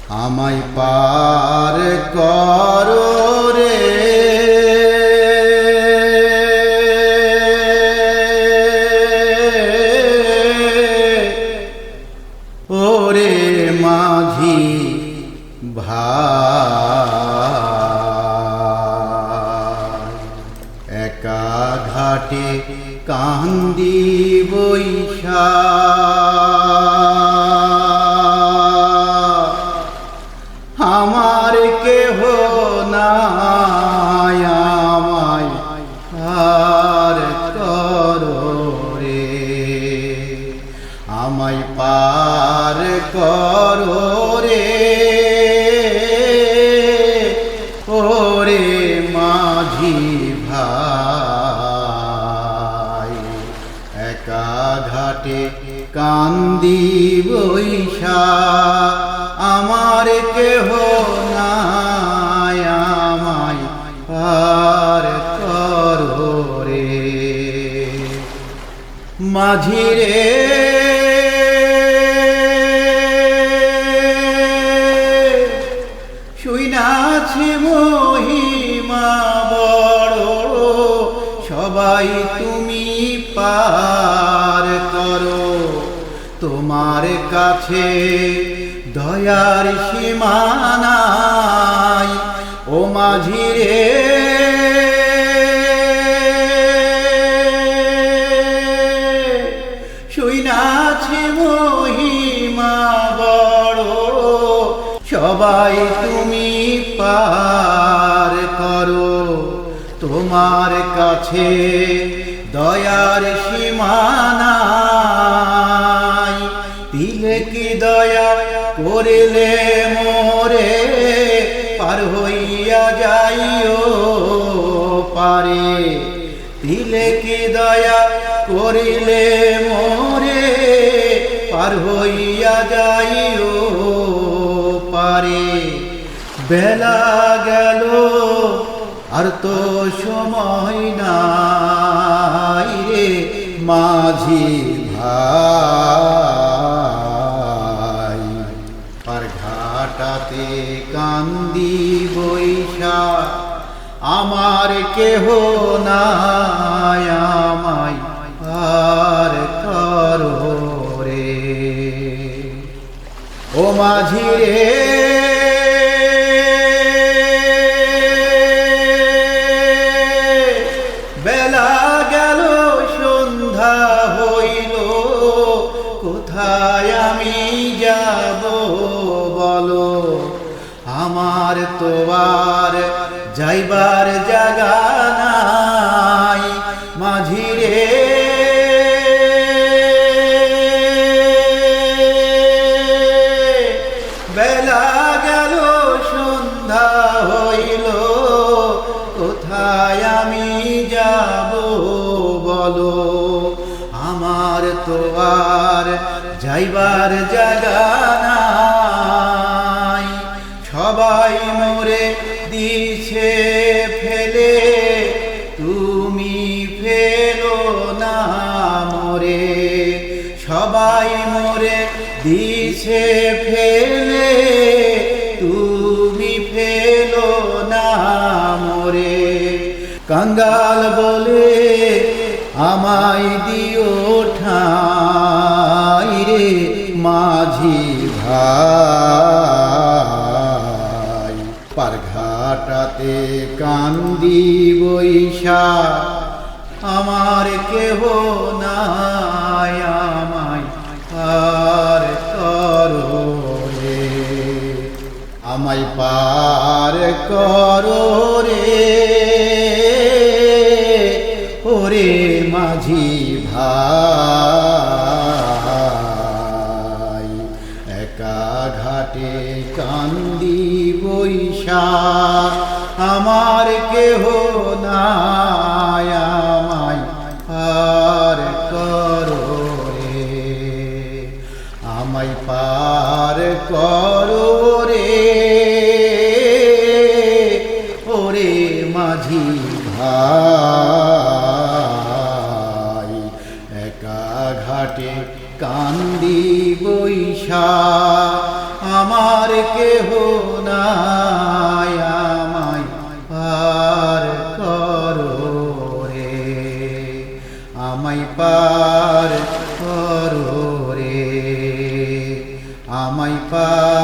আমায় পার করো রে ওরে মাঝি ভাই একা ঘাটে কান্দি বৈশা আমার কেহ নাই আমায় পার করো রে আমায় পার করো রে ওরে মাঝি ভাই একা ঘাটে কান্দি বৈশা আমার কেহ নাই আমায় পার করো রে মাঝি রে শুইনাছি মহিমা বড় সবাই তুমি পার করো তোমার কাছে দয়ার সীমা নাই ও মাঝি রে শুইনাছি মহিমা বড় সবাই তুমি পার করো তোমার কাছে দয়ার সীমা নাই দিলে কি দয়া করিলে মোরে পার হইয়া যাইও পারে দিলে কি দয়া করিলে মোরে পার হইয়া যাইও পারে বেলা গেল আর তো সময় নাই রে মাঝি ভাই পার ঘাটাতে কান্দি বৈশা আমার কেহ নাই আমায় পার করো রে ও মাঝি রে বেলা গেল সন্ধ্যা হইল কোথায় আমি যাব বলো আমার তো আর যাইবার জায়গা নাই মাঝি রে বেলা গেল সন্ধ্যা হইল কোথায় আমি যাব বলো আমার তো আর যাইবার জায়গা নাই সবাই মোরে দিছে ফেলে তুমি ফেলো না মোরে সবাই মোরে দিছে ফেলে তুমি ফেলো না মোরে কাঙ্গাল বলে আমায় দিও ঠাই রে মাঝি ভাই পার ঘাটাতে কান্দি বৈশা আমার কেহ নাই আমায় পার করো রে আমায় পার করো রে ওরে মাঝি ভাই একা ঘাটে কান্দি বৈশা আমার কেহ নাই আমায় পার করো রে আমায় পার করো রে ওরে মাঝি ভাই একা ঘাটে কান্দি বৈশা আমার কেহ নাই আমায় পার করো রে, আমায় পার করো রে, আমায় পার